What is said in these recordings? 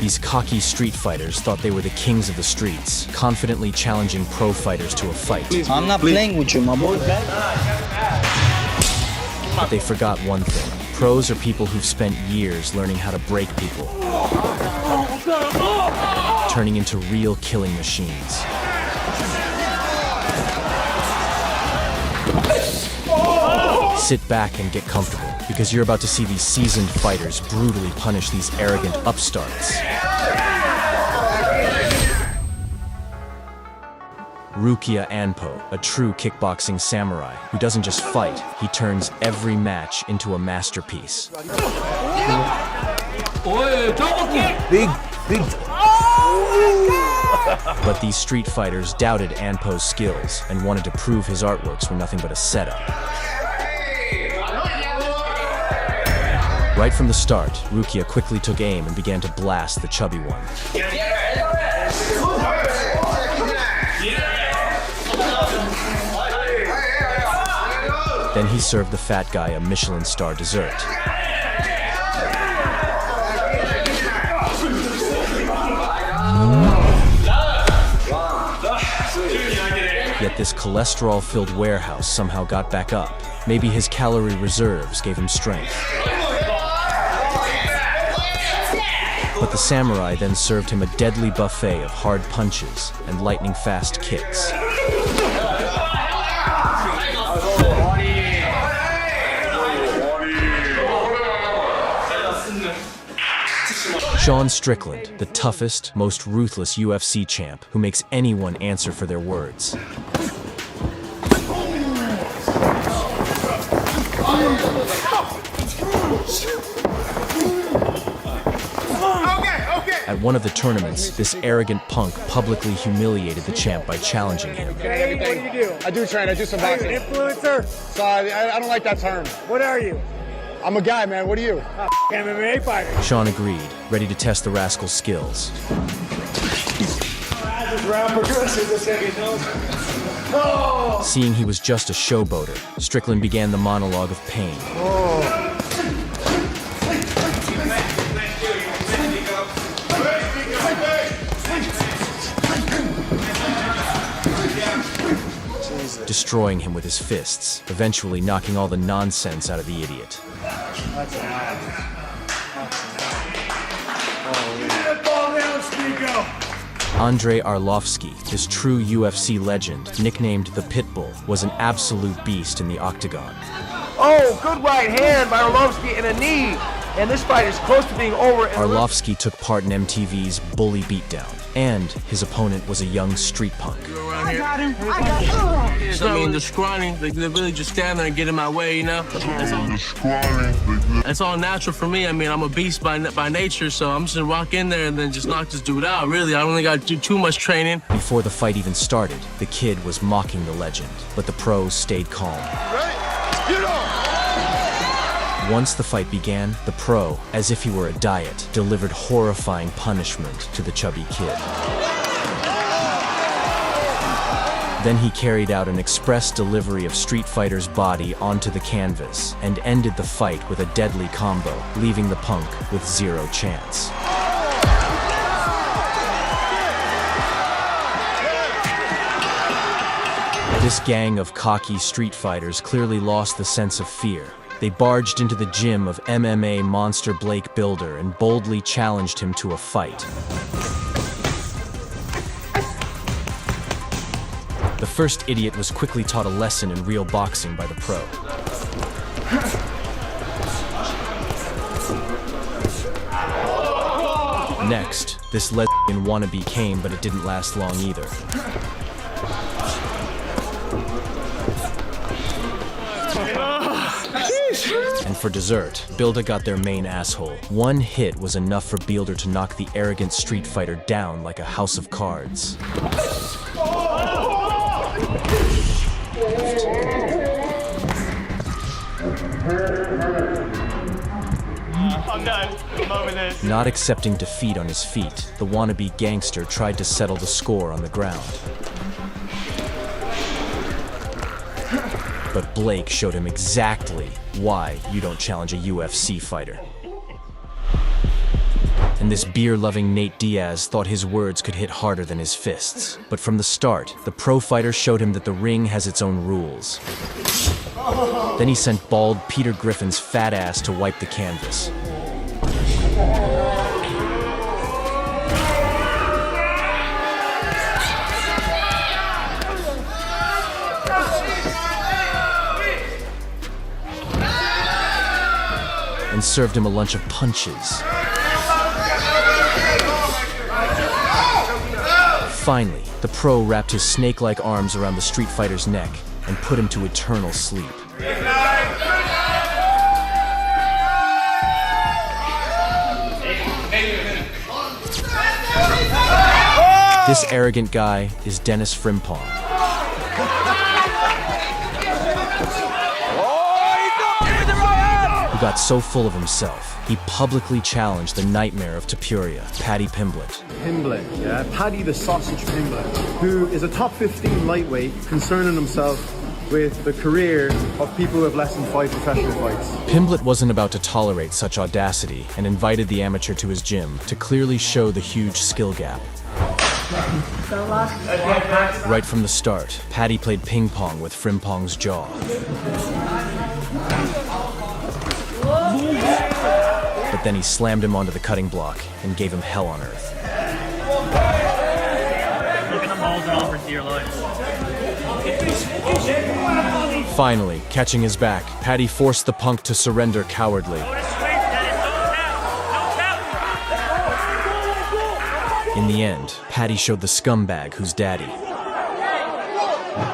These cocky street fighters thought they were the kings of the streets, confidently challenging pro fighters to a fight. I'm not playing with you, my boy. But they forgot one thing. Pros are people who've spent years learning how to break people, turning into real killing machines. Sit back and get comfortable, because you're about to see these seasoned fighters brutally punish these arrogant upstarts. Rukia Anpo, a true kickboxing samurai who doesn't just fight, he turns every match into a masterpiece. Big. But these street fighters doubted Anpo's skills and wanted to prove his artworks were nothing but a setup. Right from the start, Rukia quickly took aim and began to blast the chubby one. Then he served the fat guy a Michelin star dessert. Yet this cholesterol-filled warehouse somehow got back up. Maybe his calorie reserves gave him strength. But the samurai then served him a deadly buffet of hard punches and lightning-fast kicks. Sean Strickland, the toughest, most ruthless UFC champ who makes anyone answer for their words. At one of the tournaments, this arrogant punk publicly humiliated the champ by challenging him. What do you do? I do train. I do some boxing. Influencer? So I don't like that term. What are you? I'm a guy, man. What are you? MMA fighter. Sean agreed, ready to test the rascal's skills. Seeing he was just a showboater, Strickland began the monologue of pain. Destroying him with his fists, eventually knocking all the nonsense out of the idiot. Andrei Arlovsky, this true UFC legend, nicknamed the Pitbull, was an absolute beast in the octagon. Oh, good right hand by Arlovsky and a knee. And this fight is close to being over. Arlovsky took part in MTV's Bully Beatdown, and his opponent was a young street punk. I got him. So, I mean, the scrawny, they really just stand there and get in my way, you know? That's all natural for me. I mean, I'm a beast by nature, so I'm just gonna walk in there and then just knock this dude out. Really, I don't really got to do too much training. Before the fight even started, the kid was mocking the legend, but the pros stayed calm. Once the fight began, the pro, as if he were a diet, delivered horrifying punishment to the chubby kid. Then he carried out an express delivery of Street Fighter's body onto the canvas and ended the fight with a deadly combo, leaving the punk with zero chance. This gang of cocky street fighters clearly lost the sense of fear. They barged into the gym of MMA monster Blake Builder and boldly challenged him to a fight. The first idiot was quickly taught a lesson in real boxing by the pro. Next, this lesbian wannabe came, but it didn't last long either. And for dessert, Builder got their main asshole. One hit was enough for Builder to knock the arrogant street fighter down like a house of cards. I'm done. I'm over this. Not accepting defeat on his feet, the wannabe gangster tried to settle the score on the ground. But Blake showed him exactly why you don't challenge a UFC fighter. and this beer-loving Nate Diaz thought his words could hit harder than his fists. But from the start, the pro fighter showed him that the ring has its own rules. Then he sent bald Peter Griffin's fat ass to wipe the canvas. And served him a lunch of punches. Finally, the pro wrapped his snake-like arms around the street fighter's neck and put him to eternal sleep. This arrogant guy is Dennis Frimpong. Who got so full of himself, he publicly challenged the nightmare of Tapuria, Paddy Pimblett. Pimblett, yeah, Paddy the Sausage Pimblett, who is a top 15 lightweight concerning himself with the career of people who have less than 5 professional fights. Pimblett wasn't about to tolerate such audacity and invited the amateur to his gym to clearly show the huge skill gap. Right from the start, Paddy played ping pong with Frimpong's jaw. But then he slammed him onto the cutting block and gave him hell on earth. Look at them holding on for dear life. Finally, catching his back, Paddy forced the punk to surrender cowardly. In the end, Paddy showed the scumbag who's daddy.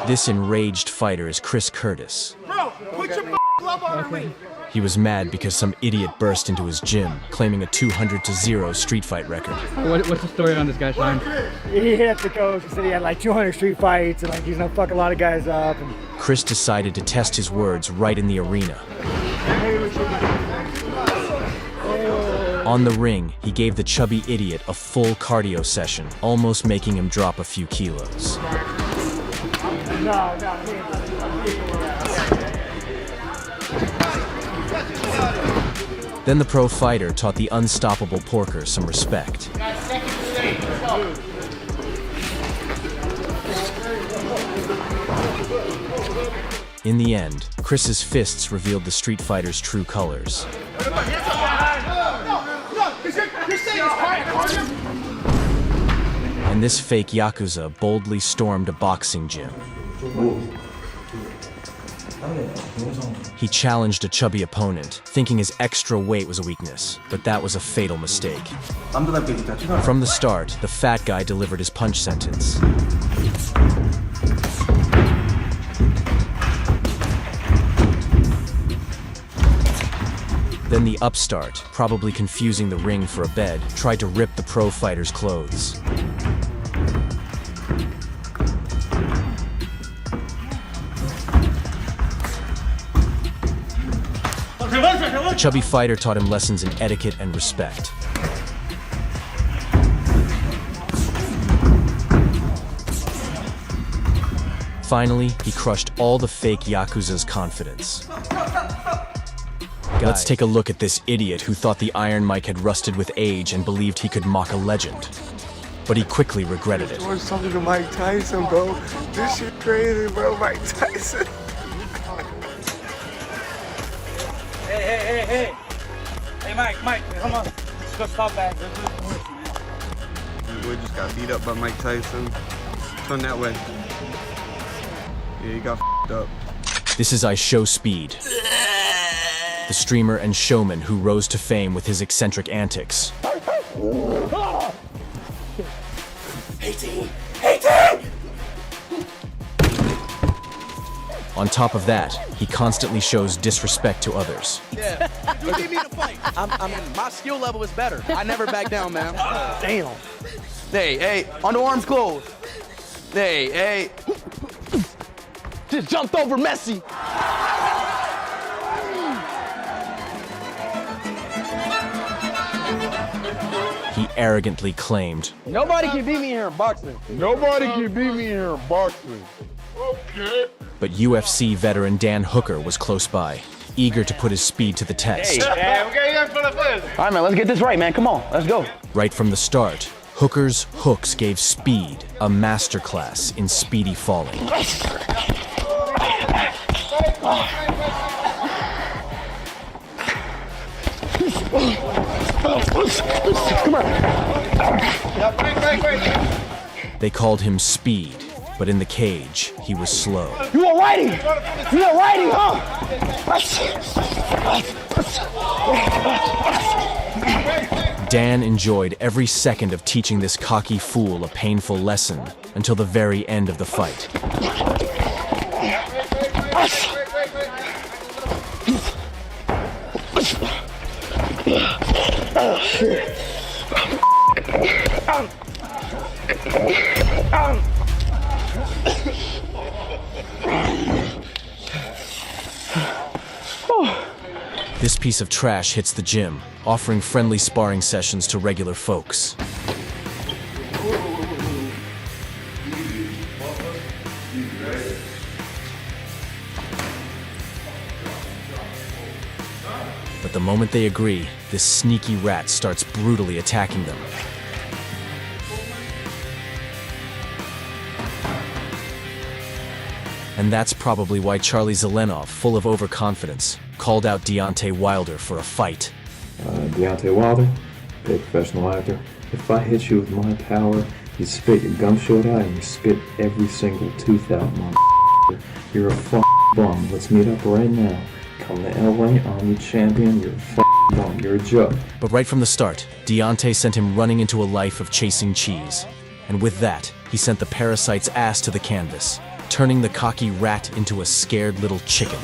This enraged fighter is Chris Curtis. Bro, put your glove on me. He was mad because some idiot burst into his gym, claiming a 200-0 street fight record. What's the story on this guy, Sean? He hit up the coach and said he had like 200 street fights and like he's gonna fuck a lot of guys up. And Chris decided to test his words right in the arena. On the ring, he gave the chubby idiot a full cardio session, almost making him drop a few kilos. Then the pro fighter taught the unstoppable Porker some respect. In the end, Chris's fists revealed the street fighter's true colors. And this fake Yakuza boldly stormed a boxing gym. He challenged a chubby opponent, thinking his extra weight was a weakness, but that was a fatal mistake. From the start, the fat guy delivered his punch sentence. Then the upstart, probably confusing the ring for a bed, tried to rip the pro fighter's clothes. The chubby fighter taught him lessons in etiquette and respect. Finally, he crushed all the fake Yakuza's confidence. Let's take a look at this idiot who thought the Iron Mike had rusted with age and believed he could mock a legend. But he quickly regretted it. Or something to Mike Tyson, bro. This shit crazy, bro. Mike Tyson. Hey, Mike, come on. Let's go stop that. Boy just got beat up by Mike Tyson. Turn that way. Yeah, he got f***ed up. This is Show Speed, the streamer and showman who rose to fame with his eccentric antics. On top of that, he constantly shows disrespect to others. Yeah, you need me to fight. My skill level is better. I never back down, man. Damn. Hey, underarms closed. Hey. Just jumped over Messi. He arrogantly claimed, Nobody can beat me here in boxing. Nobody can beat me here in boxing. Okay. but UFC veteran Dan Hooker was close by. eager to put his speed to the test. All right, man, let's get this right, man. Come on, let's go. Right from the start, Hooker's hooks gave Speed a masterclass in speedy falling. They called him Speed, but in the cage, he was slow. You are riding! You are riding, huh? Dan enjoyed every second of teaching this cocky fool a painful lesson until the very end of the fight. This piece of trash hits the gym, offering friendly sparring sessions to regular folks. But the moment they agree, this sneaky rat starts brutally attacking them. And that's probably why Charlie Zelenov, full of overconfidence, called out Deontay Wilder for a fight. Deontay Wilder, big professional actor. If I hit you with my power, you spit your gum short out and you spit every single tooth out, motherfucker. You're a bum. Let's meet up right now. Come to LA, I'm your champion. You're a bum. You're a joke. But right from the start, Deontay sent him running into a life of chasing cheese. And with that, he sent the parasite's ass to the canvas, turning the cocky rat into a scared little chicken.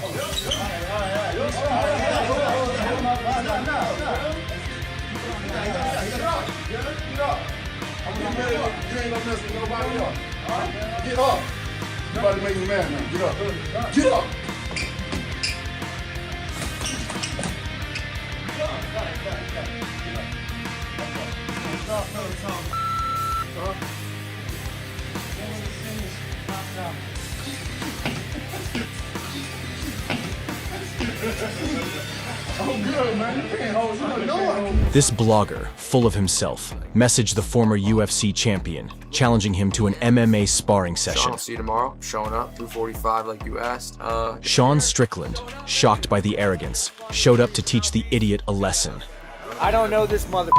Get up. You about to make me mad now. Get up. Get up. This blogger, full of himself, messaged the former UFC champion, challenging him to an MMA sparring session. I'll see you tomorrow. Showing up, 245 like you asked. Sean Strickland, shocked by the arrogance, showed up to teach the idiot a lesson. I don't know this mother.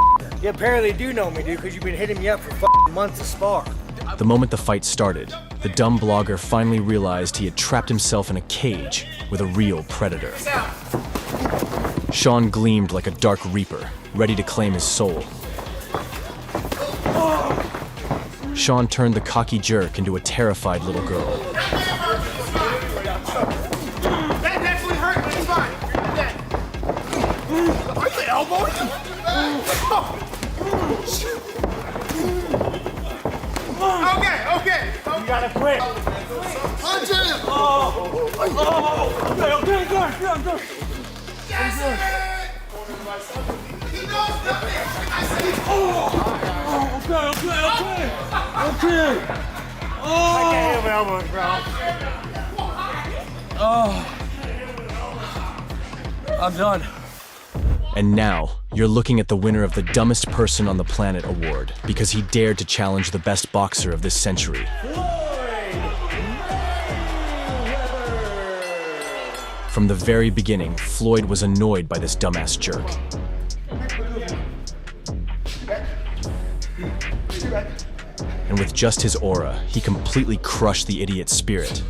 You apparently do know me, dude, because you've been hitting me up for months to spar. The moment the fight started, the dumb blogger finally realized he had trapped himself in a cage with a real predator. Sean gleamed like a dark reaper, ready to claim his soul. Sean turned the cocky jerk into a terrified little girl. That actually hurt, but it's fine. Are you elbowing him? Okay. You gotta quit. Punch him! Okay, good. Yes! He knows nothing! I see! Okay. I can't hit my elbows, bro. I'm done. And now, you're looking at the winner of the Dumbest Person on the Planet award because he dared to challenge the best boxer of this century. From the very beginning, Floyd was annoyed by this dumbass jerk. And with just his aura, he completely crushed the idiot's spirit.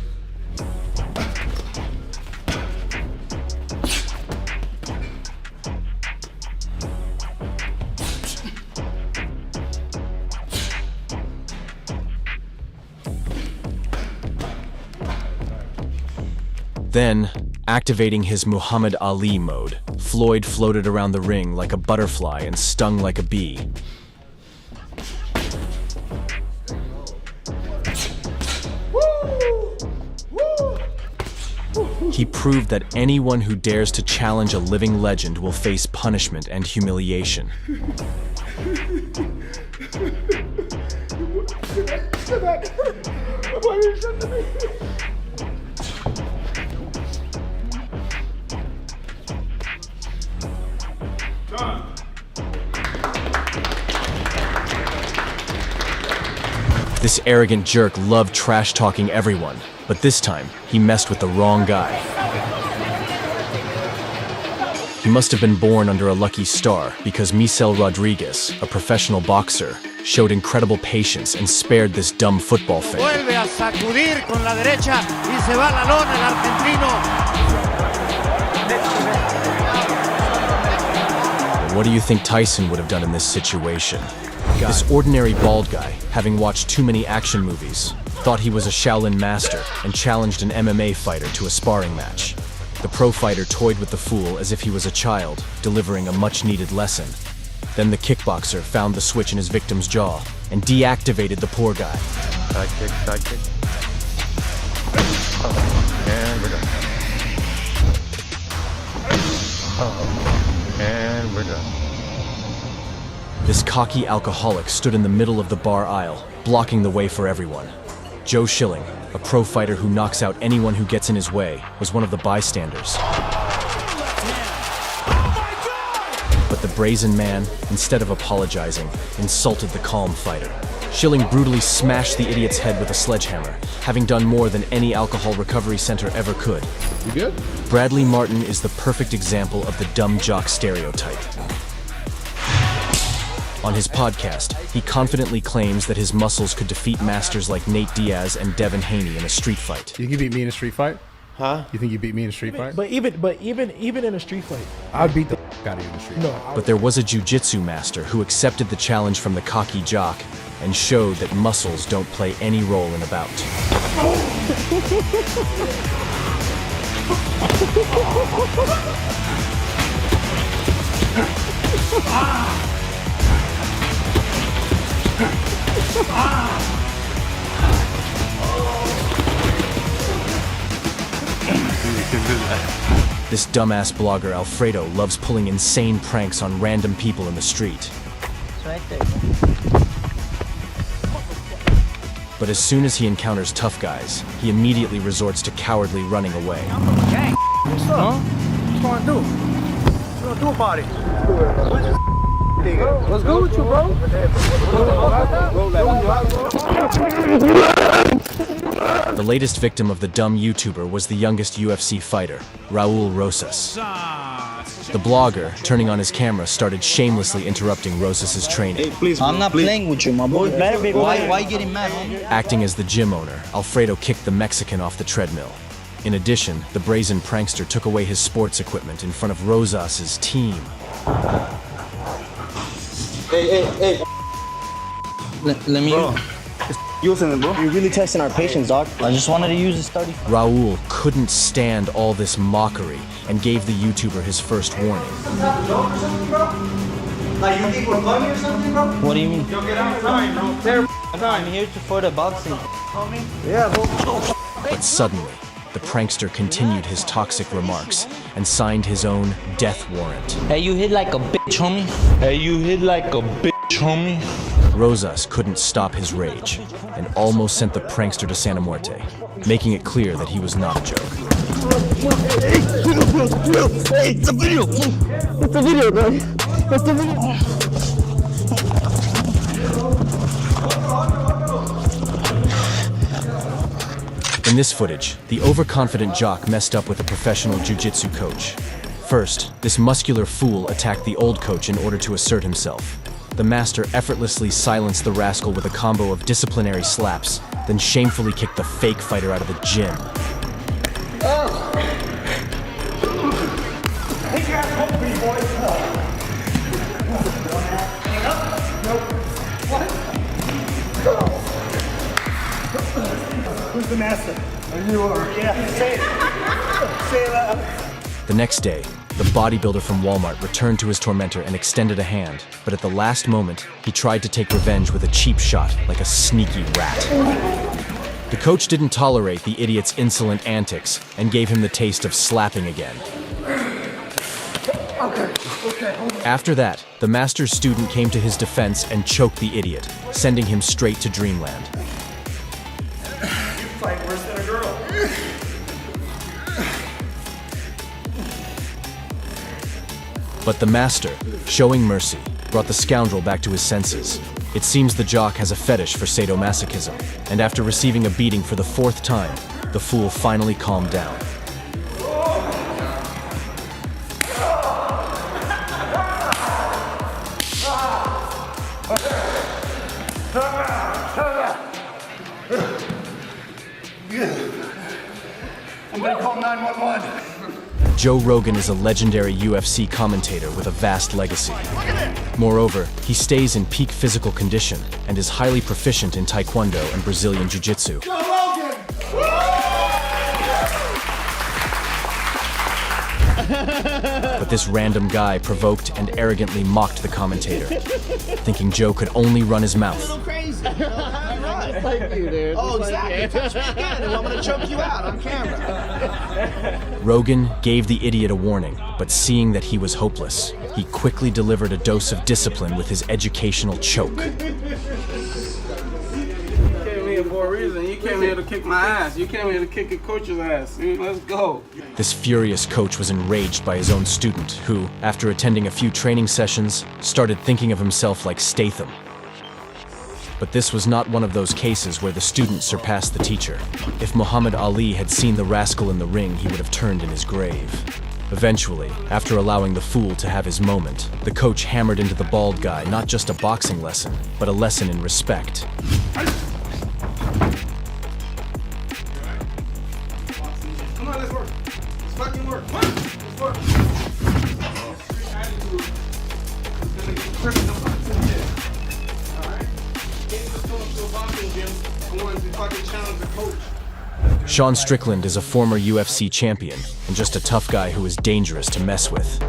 Then, activating his Muhammad Ali mode, Floyd floated around the ring like a butterfly and stung like a bee. He proved that anyone who dares to challenge a living legend will face punishment and humiliation. This arrogant jerk loved trash-talking everyone, but this time, he messed with the wrong guy. He must have been born under a lucky star because Michel Rodriguez, a professional boxer, showed incredible patience and spared this dumb football fan. Vuelve a sacudir con la derecha y se va a la lona el argentino. What do you think Tyson would have done in this situation? This ordinary bald guy, having watched too many action movies, thought he was a Shaolin master and challenged an MMA fighter to a sparring match. The pro fighter toyed with the fool as if he was a child, delivering a much-needed lesson. Then the kickboxer found the switch in his victim's jaw and deactivated the poor guy. Side kick, side kick. And we're done. And we're done. This cocky alcoholic stood in the middle of the bar aisle, blocking the way for everyone. Joe Schilling, a pro fighter who knocks out anyone who gets in his way, was one of the bystanders. But the brazen man, instead of apologizing, insulted the calm fighter. Schilling brutally smashed the idiot's head with a sledgehammer, having done more than any alcohol recovery center ever could. You good? Bradley Martin is the perfect example of the dumb jock stereotype. On his podcast, he confidently claims that his muscles could defeat masters like Nate Diaz and Devin Haney in a street fight. You think you beat me in a street fight? Huh? You think you beat me in a street fight? But even in a street fight, I'd beat the out of you in the street. no. But there was a jiu-jitsu master who accepted the challenge from the cocky jock and showed that muscles don't play any role in a bout. This dumbass blogger Alfredo loves pulling insane pranks on random people in the street. It's right there. But as soon as he encounters tough guys, he immediately resorts to cowardly running away. Gang, what's up? Huh? What you gonna do? What you gonna do about it? What's good with you, bro? The latest victim of the dumb YouTuber was the youngest UFC fighter, Raul Rosas. The blogger, turning on his camera, started shamelessly interrupting Rosas' training. Hey, please, I'm not playing with you, my boy. Why getting mad, homie? Acting as the gym owner, Alfredo kicked the Mexican off the treadmill. In addition, the brazen prankster took away his sports equipment in front of Rosas' team. Hey. Let me... Bro. Using it, bro. You're really testing our patience, dog. I just wanted to use this 30. Raul couldn't stand all this mockery and gave the YouTuber his first warning. Like, you think we're funny or something, bro? What do you mean? Yo, get outside, bro. I'm here for the boxing. Yeah, bro. But suddenly, the prankster continued his toxic remarks and signed his own death warrant. Hey, you hit like a bitch, homie. Rosas couldn't stop his rage and almost sent the prankster to Santa Muerte, making it clear that he was not a joke. Hey, it's a video. It's a video, bro. It's a video. In this footage, the overconfident jock messed up with a professional jiu-jitsu coach. First, this muscular fool attacked the old coach in order to assert himself. The master effortlessly silenced the rascal with a combo of disciplinary slaps, then shamefully kicked the fake fighter out of the gym. Who's the master? And you are. Yeah, say it. Say it loud. The next day, the bodybuilder from Walmart returned to his tormentor and extended a hand, but at the last moment, he tried to take revenge with a cheap shot, like a sneaky rat. The coach didn't tolerate the idiot's insolent antics and gave him the taste of slapping again. After that, the master's student came to his defense and choked the idiot, sending him straight to dreamland. You fight worse than a girl. But the master, showing mercy, brought the scoundrel back to his senses. It seems the jock has a fetish for sadomasochism, and after receiving a beating for the 4th time, the fool finally calmed down. I'm gonna call 911. Joe Rogan is a legendary UFC commentator with a vast legacy. Moreover, he stays in peak physical condition and is highly proficient in Taekwondo and Brazilian Jiu-Jitsu. Joe Rogan! But this random guy provoked and arrogantly mocked the commentator, thinking Joe could only run his mouth. A little crazy. Thank you, dude. Oh, exactly. Touch me again, and I'm gonna choke you out on camera. Rogan gave the idiot a warning, but seeing that he was hopeless, he quickly delivered a dose of discipline with his educational choke. You came here for a reason. You came here to kick my ass. You came here to kick a coach's ass. Let's go. This furious coach was enraged by his own student, who, after attending a few training sessions, started thinking of himself like Statham. But this was not one of those cases where the student surpassed the teacher. If Muhammad Ali had seen the rascal in the ring, he would have turned in his grave. Eventually, after allowing the fool to have his moment, the coach hammered into the bald guy not just a boxing lesson, but a lesson in respect. Come on, let's work. Let's fucking work. Come on, let's work. Street attitude is gonna get criminal boxing gym. Alright? Can't just come up to a boxing gym and want to fucking challenge the coach. Sean Strickland is a former UFC champion and just a tough guy who is dangerous to mess with.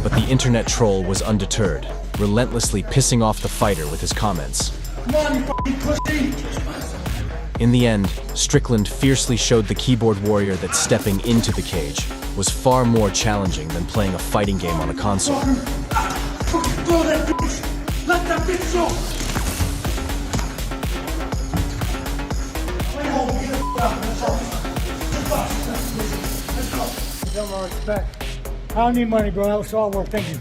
But the internet troll was undeterred, relentlessly pissing off the fighter with his comments. Come on, you fucking pussy! In the end, Strickland fiercely showed the keyboard warrior that stepping into the cage was far more challenging than playing a fighting game on a console. Fucking throw that bitch! Let that bitch go! Respect. I don't need money, bro. That was all work. Thank you.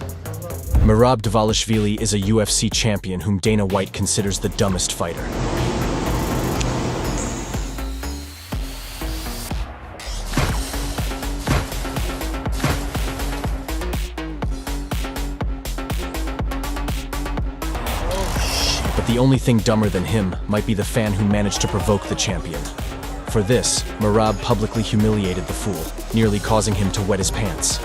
Merab Dvalishvili is a UFC champion whom Dana White considers the dumbest fighter. But the only thing dumber than him might be the fan who managed to provoke the champion. For this, Merab publicly humiliated the fool, nearly causing him to wet his pants.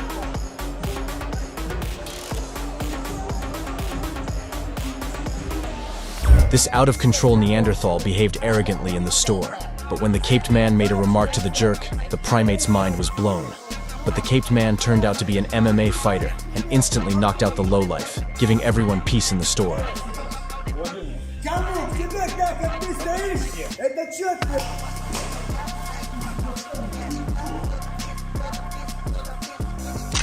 This out-of-control Neanderthal behaved arrogantly in the store, but when the caped man made a remark to the jerk, the primate's mind was blown. But the caped man turned out to be an MMA fighter and instantly knocked out the lowlife, giving everyone peace in the store.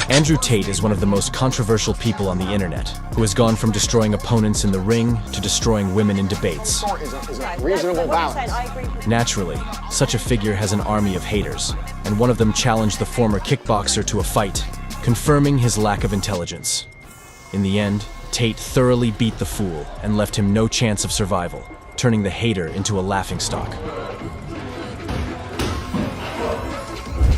Andrew Tate is one of the most controversial people on the internet, who has gone from destroying opponents in the ring to destroying women in debates. Reasonable balance. Naturally, such a figure has an army of haters, and one of them challenged the former kickboxer to a fight, confirming his lack of intelligence. In the end, Tate thoroughly beat the fool and left him no chance of survival, turning the hater into a laughingstock.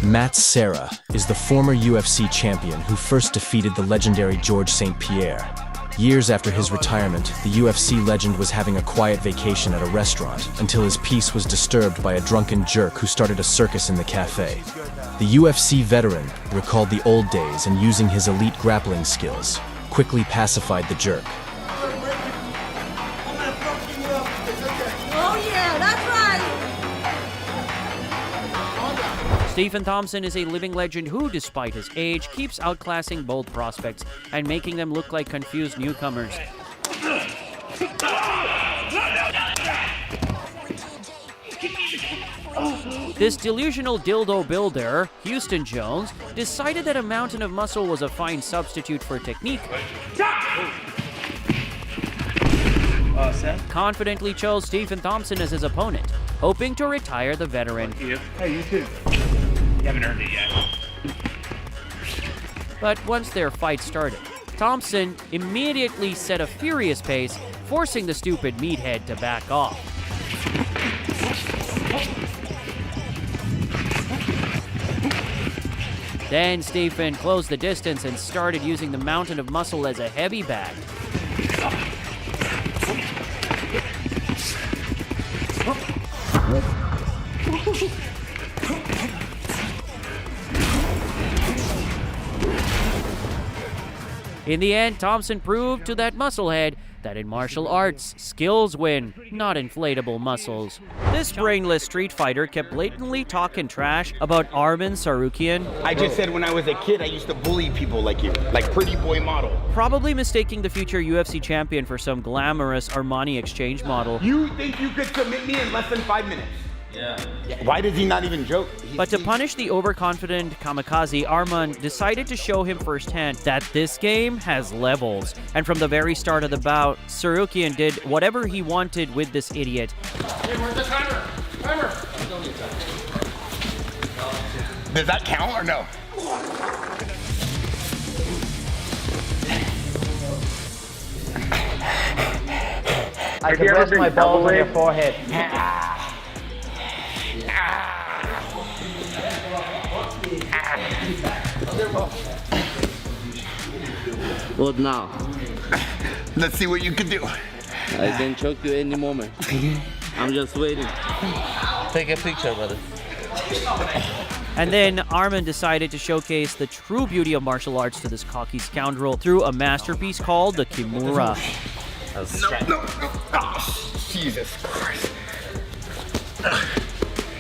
Matt Serra is the former UFC champion who first defeated the legendary Georges St. Pierre. Years after his retirement, the UFC legend was having a quiet vacation at a restaurant until his peace was disturbed by a drunken jerk who started a circus in the cafe. The UFC veteran recalled the old days and, using his elite grappling skills, quickly pacified the jerk. Oh yeah, that's right! Stephen Thompson is a living legend who, despite his age, keeps outclassing bold prospects and making them look like confused newcomers. This delusional dildo builder, Houston Jones, decided that a mountain of muscle was a fine substitute for technique. Confidently chose Stephen Thompson as his opponent, hoping to retire the veteran. Hey, you too. You haven't earned it yet. But once their fight started, Thompson immediately set a furious pace, forcing the stupid meathead to back off. Then Stephen closed the distance and started using the mountain of muscle as a heavy bag. In the end, Thompson proved to that musclehead that in martial arts, skills win, not inflatable muscles. This brainless street fighter kept blatantly talking trash about Arman Tsarukyan. I just said when I was a kid, I used to bully people like you, like pretty boy model. Probably mistaking the future UFC champion for some glamorous Armani exchange model. You think you could submit me in less than 5 minutes? Yeah. Why does he not even joke? But to punish the overconfident kamikaze, Arman decided to show him firsthand that this game has levels. And from the very start of the bout, Tsarukyan did whatever he wanted with this idiot. Hey, where's the timer? Timer! Does that count or no? I can rest my balls on your forehead. What now? Let's see what you can do. I can choke you any moment. I'm just waiting. Take a picture, brother. And then Arman decided to showcase the true beauty of martial arts to this cocky scoundrel through a masterpiece called the Kimura. No. Oh, Jesus Christ.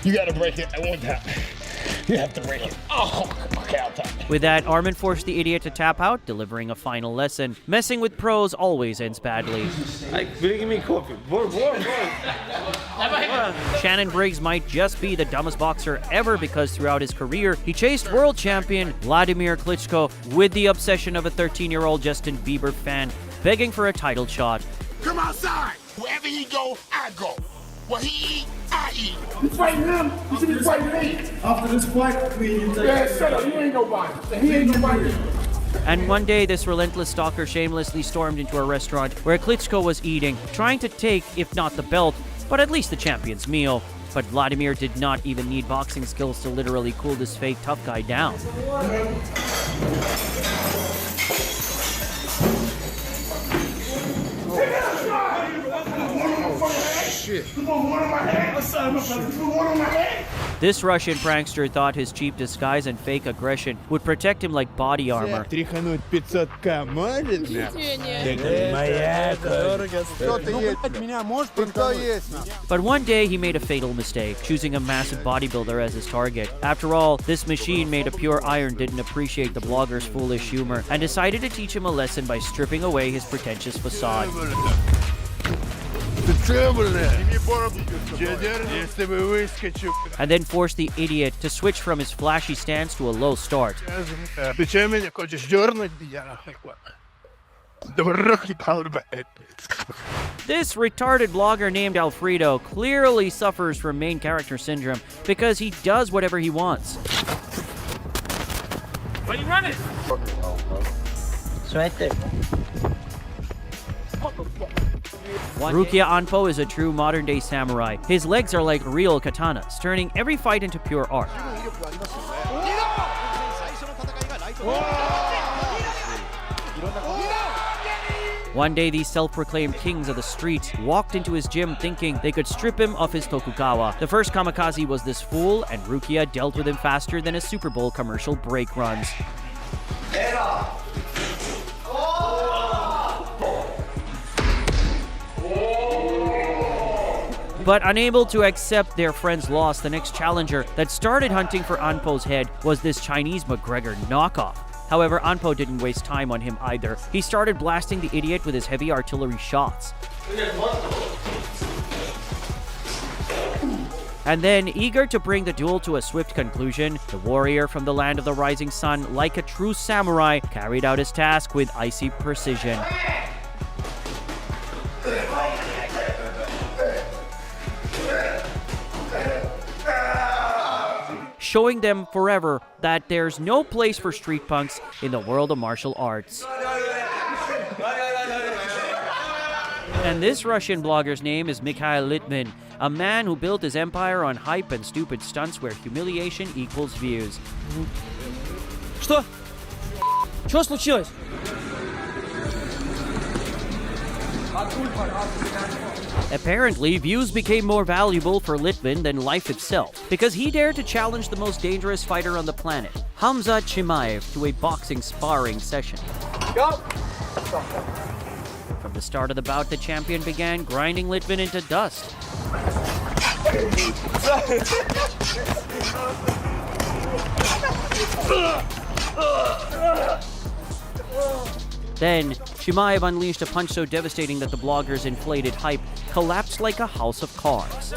You gotta break it. I won't tap. You have to break it. Oh, okay, I'll tap. With that, Arman forced the idiot to tap out, delivering a final lesson. Messing with pros always ends badly. Bring me coffee. Shannon Briggs might just be the dumbest boxer ever because throughout his career, he chased world champion Vladimir Klitschko with the obsession of a 13-year-old Justin Bieber fan, begging for a title shot. Come outside. Wherever he go, I go. What he eat, I eat. You fighting him? You should be fighting me. After this fight, yeah, shut up. You ain't nobody. He ain't nobody. And one day, this relentless stalker shamelessly stormed into a restaurant where Klitschko was eating, trying to take, if not the belt, but at least the champion's meal. But Vladimir did not even need boxing skills to literally cool this fake tough guy down. This Russian prankster thought his cheap disguise and fake aggression would protect him like body armor. But one day he made a fatal mistake, choosing a massive bodybuilder as his target. After all, this machine made of pure iron didn't appreciate the blogger's foolish humor and decided to teach him a lesson by stripping away his pretentious facade. And then forced the idiot to switch from his flashy stance to a low start. This retarded blogger named Alfredo clearly suffers from main character syndrome because he does whatever he wants. Why you running? It's right there. Rukia Anpo is a true modern-day samurai. His legs are like real katanas, turning every fight into pure art. One day, these self-proclaimed kings of the street walked into his gym thinking they could strip him of his Tokugawa. The first kamikaze was this fool, and Rukia dealt with him faster than a Super Bowl commercial brake runs. But unable to accept their friend's loss, the next challenger that started hunting for Anpo's head was this Chinese McGregor knockoff. However, Anpo didn't waste time on him either. He started blasting the idiot with his heavy artillery shots. And then, eager to bring the duel to a swift conclusion, the warrior from the land of the rising sun, like a true samurai, carried out his task with icy precision. showing them forever that there's no place for street punks in the world of martial arts. And this Russian blogger's name is Mikhail Litvin, a man who built his empire on hype and stupid stunts where humiliation equals views. Что? Что случилось? Apparently, views became more valuable for Litvin than life itself, because he dared to challenge the most dangerous fighter on the planet, Hamza Chimaev, to a boxing sparring session. Go! From the start of the bout, the champion began grinding Litvin into dust. Then, Chimaev unleashed a punch so devastating that the blogger's inflated hype collapsed like a house of cards.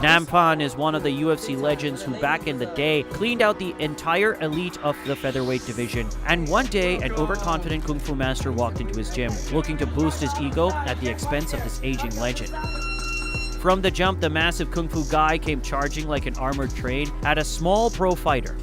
Nampan is one of the UFC legends who back in the day cleaned out the entire elite of the featherweight division. And one day, an overconfident kung fu master walked into his gym, looking to boost his ego at the expense of this aging legend. From the jump, the massive kung fu guy came charging like an armored train at a small pro fighter.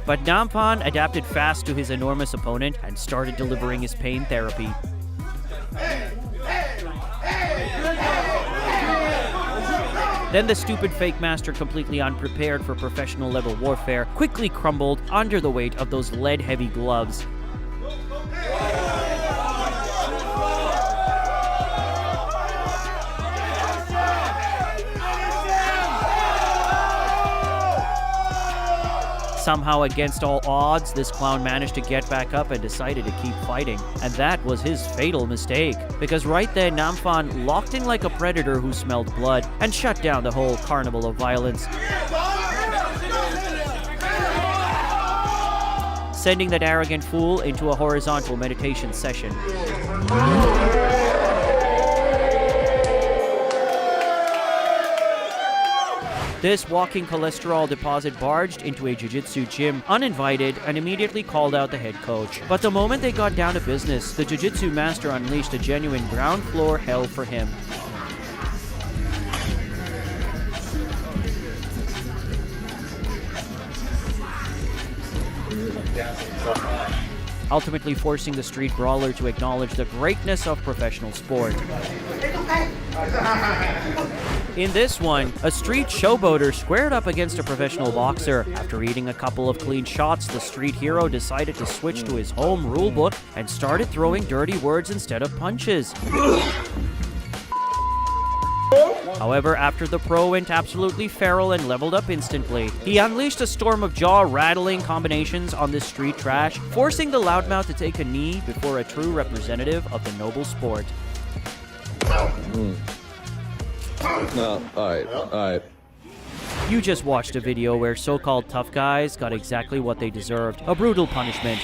But Nampan adapted fast to his enormous opponent and started delivering his pain therapy. Then the stupid fake master, completely unprepared for professional level warfare, quickly crumbled under the weight of those lead-heavy gloves. Somehow, against all odds, this clown managed to get back up and decided to keep fighting. And that was his fatal mistake, because right then Nampan locked in like a predator who smelled blood and shut down the whole carnival of violence, sending that arrogant fool into a horizontal meditation session. This walking cholesterol deposit barged into a jiu-jitsu gym uninvited and immediately called out the head coach. But the moment they got down to business, the jiu-jitsu master unleashed a genuine ground floor hell for him. Ultimately forcing the street brawler to acknowledge the greatness of professional sport. In this one, a street showboater squared up against a professional boxer. After eating a couple of clean shots, the street hero decided to switch to his home rulebook and started throwing dirty words instead of punches. However, after the pro went absolutely feral and leveled up instantly, he unleashed a storm of jaw-rattling combinations on this street trash, forcing the loudmouth to take a knee before a true representative of the noble sport. No, alright. You just watched a video where so-called tough guys got exactly what they deserved, a brutal punishment.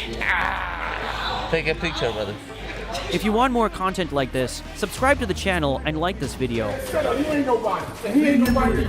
Take a picture, brother. If you want more content like this, subscribe to the channel and like this video. Shut up, you ain't nobody. He ain't nobody.